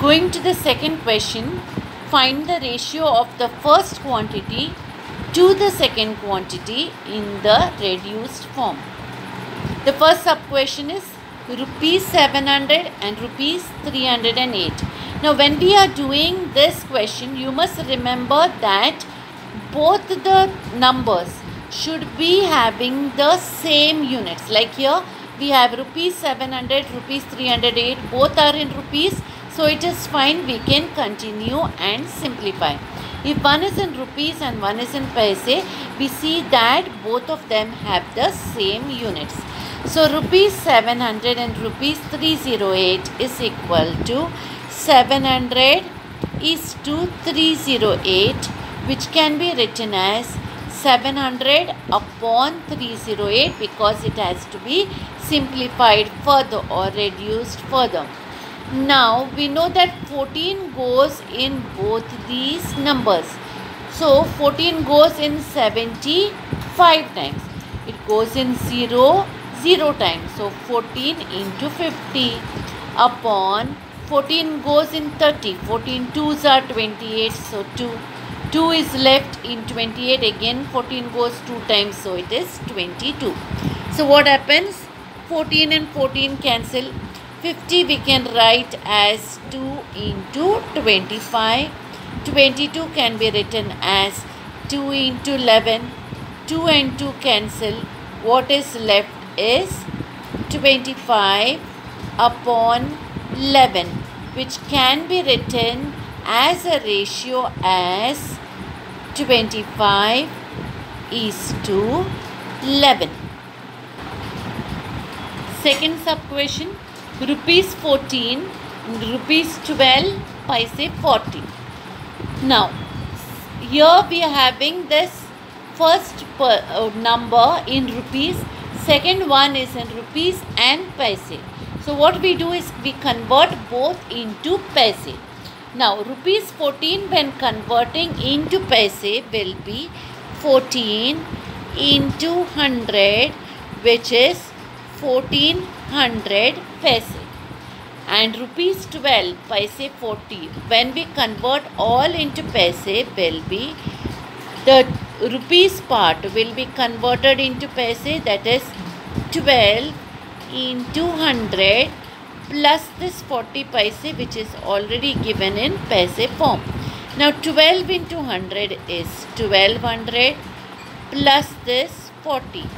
Going to the second question, find the ratio of the first quantity to the second quantity in the reduced form. The first sub question is rupees 700 and rupees 308. Now when we are doing this question, you must remember that both the numbers should be having the same units. Like here we have rupees 700, rupees 308, both are in rupees. So it is fine, we can continue and simplify. If one is in rupees and one is in paise, we see that both of them have the same units. So rupees 700 and rupees 308 is equal to 700 is to 308, which can be written as 700 upon 308 because it has to be simplified further or reduced further. Now we know that 14 goes in both these numbers. So 14 goes in 75 times. It goes in 0 times. So 14 into 50 upon 14 goes in 30. 14 2s are 28. So 2 is left in 28. Again 14 goes 2 times. So it is 22. So what happens? 14 and 14 cancel. 50 we can write as 2 into 25. 22 can be written as 2 into 11. 2 and 2 cancel. What is left is 25 upon 11, which can be written as a ratio as 25 is to 11. Second sub question, rupees 14, rupees 12, paise 40. Now, here we are having this first number in rupees, second one is in rupees and paise. So, what we do is we convert both into paise. Now, rupees 14 when converting into paise will be 14 into 100, which is 1400 paise, and rupees 12 paise 40 when we convert all into paise will be the rupees part will be converted into paise, that is 12 into 100 plus this 40 paise which is already given in paise form. Now 12 into 100 is 1200 plus this 40.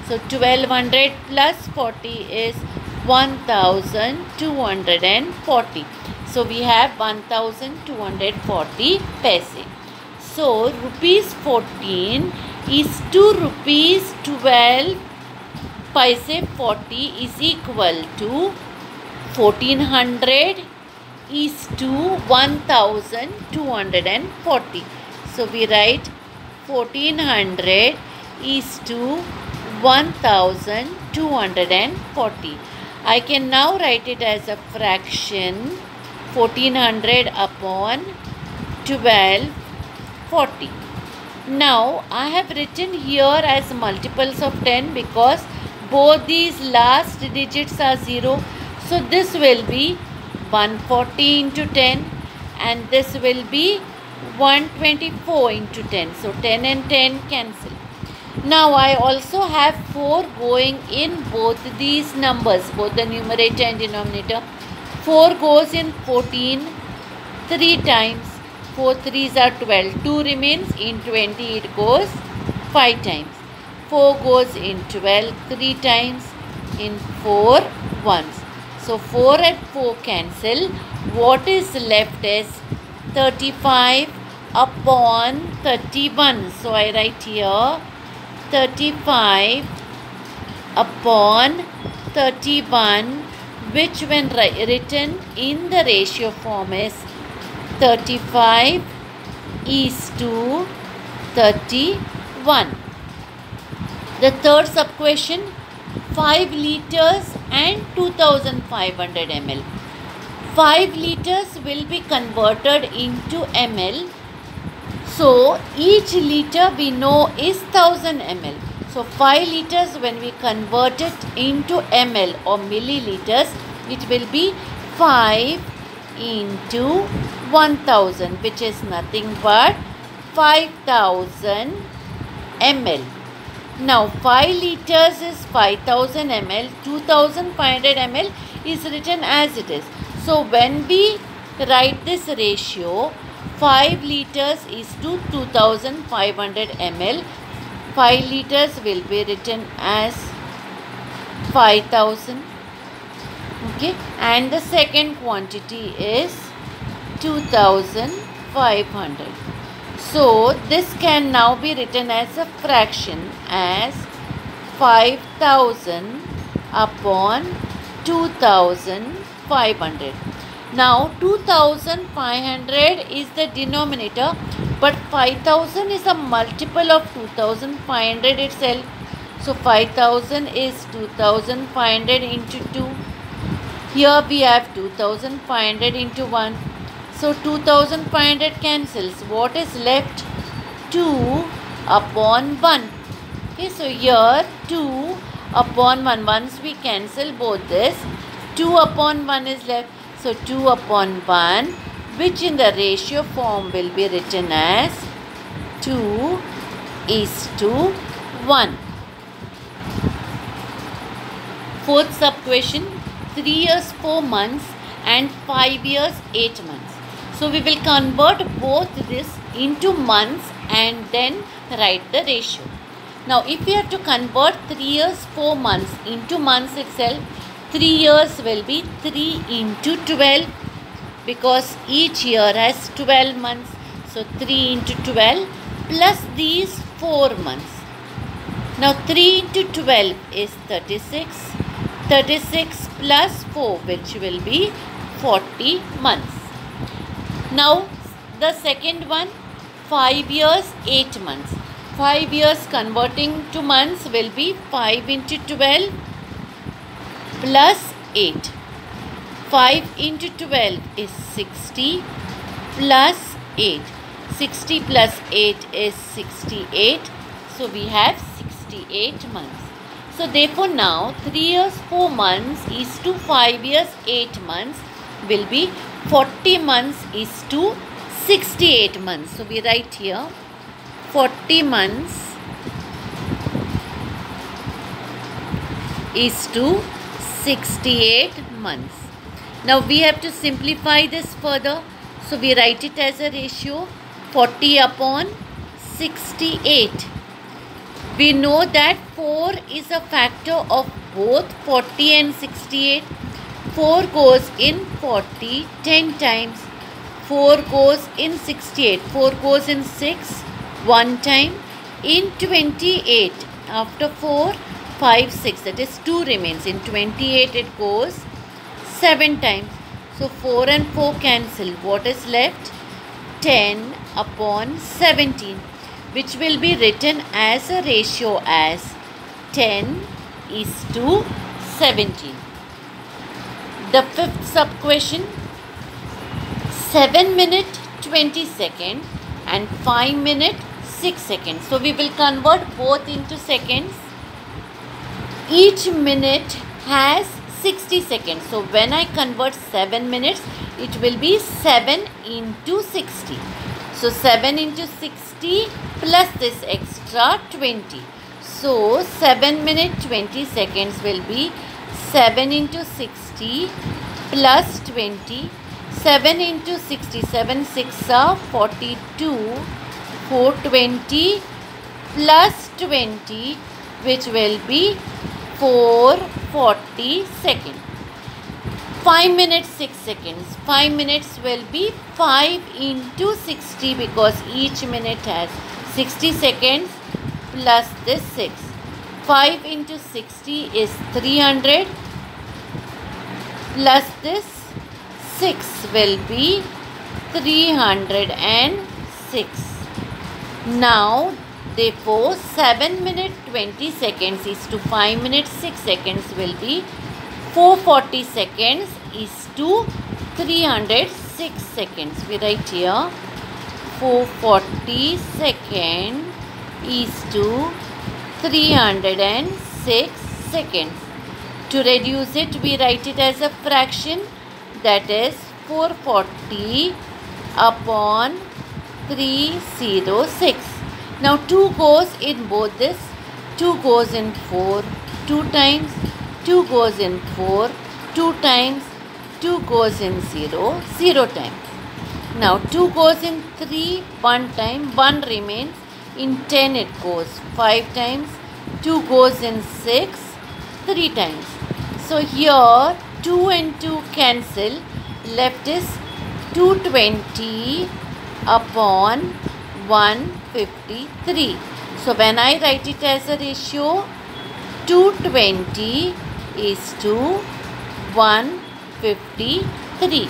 So 1200 plus 40 is 1240. So we have 1240 paise. So rupees 14 is to rupees 12 paise 40 is equal to 1400 is to 1240. So we write 1400 is to 1240. I can now write it as a fraction 1400 upon 1240. Now I have written here as multiples of 10 because both these last digits are 0. So this will be 140 into 10 and this will be 124 into 10. So 10 and 10 cancel. Now I also have 4 going in both these numbers, both the numerator and denominator. 4 goes in 14 3 times. 4 3s are 12. 2 remains. In 20 it goes 5 times. 4 goes in 12 3 times. In 4 once. So 4 and 4 cancel. What is left is 35 upon 31. So I write here 35 upon 31, which when written in the ratio form is 35 is to 31. The third sub question, 5 liters and 2500 ml. 5 liters will be converted into ml. So each liter we know is 1000 ml. So 5 liters when we convert it into ml or milliliters, it will be 5 into 1000, which is nothing but 5000 ml. Now 5 liters is 5000 ml, 2500 ml is written as it is. So when we write this ratio, 5 liters is to 2500 ml, 5 liters will be written as 5000. Okay, and the second quantity is 2500. So this can now be written as a fraction as 5000 upon 2500. Now 2500 is the denominator, but 5000 is a multiple of 2500 itself. So 5000 is 2500 into 2. Here we have 2500 into 1. So 2500 cancels. What is left? 2 upon 1. Okay, so here 2 upon 1. Once we cancel both this, 2 upon 1 is left. So 2 upon 1, which in the ratio form will be written as 2:1. Fourth sub question, 3 years 4 months and 5 years 8 months. So we will convert both this into months and then write the ratio. Now if we have to convert 3 years 4 months into months itself, 3 years will be 3 into 12 because each year has 12 months. So 3 into 12 plus these 4 months. Now 3 into 12 is 36. 36 plus 4, which will be 40 months. Now the second one, 5 years 8 months. 5 years converting to months will be 5 into 12 plus 8. 5 into 12 is 60 plus 8. 60 plus 8 is 68. So we have 68 months. So therefore now 3 years 4 months is to 5 years 8 months will be 40 months is to 68 months. So we write here 40 months is to 68 months. Now we have to simplify this further. So we write it as a ratio 40 upon 68. We know that 4 is a factor of both 40 and 68. 4 goes in 40 10 times. 4 goes in 68. 4 goes in 6 1 time. In 28, after 4, 5, 6, that is 2 remains. In 28 it goes 7 times. So 4 and 4 cancel. What is left? 10 upon 17, which will be written as a ratio as 10 is to 17. The fifth sub question, 7 minute 20 second and 5 minute 6 seconds. So we will convert both into seconds. Each minute has 60 seconds. So when I convert 7 minutes, it will be 7 into 60. So 7 into 60 plus this extra 20. So 7 minute 20 seconds will be 7 into 60 plus 20. 7 into 60, 7 6 are 42. 420 plus 20, which will be 440 seconds. 5 minutes 6 seconds. 5 minutes will be 5 into 60 because each minute has 60 seconds plus this 6. 5 into 60 is 300 plus this 6 will be 306. Now therefore 7 minute 20 seconds is to 5 minutes 6 seconds will be 440 seconds is to 306 seconds. We write here 440 seconds is to 306 seconds. To reduce it, we write it as a fraction, that is 440 upon 306. Now 2 goes in both this. 2 goes in 4 2 times. 2 goes in 4 2 times. 2 goes in 0 0 times. Now 2 goes in 3 1 time. 1 remains. In 10 it goes 5 times. 2 goes in 6 3 times. So here 2 and 2 cancel. Left is 220 upon 153. So when I write it as a ratio, 220 is to 153.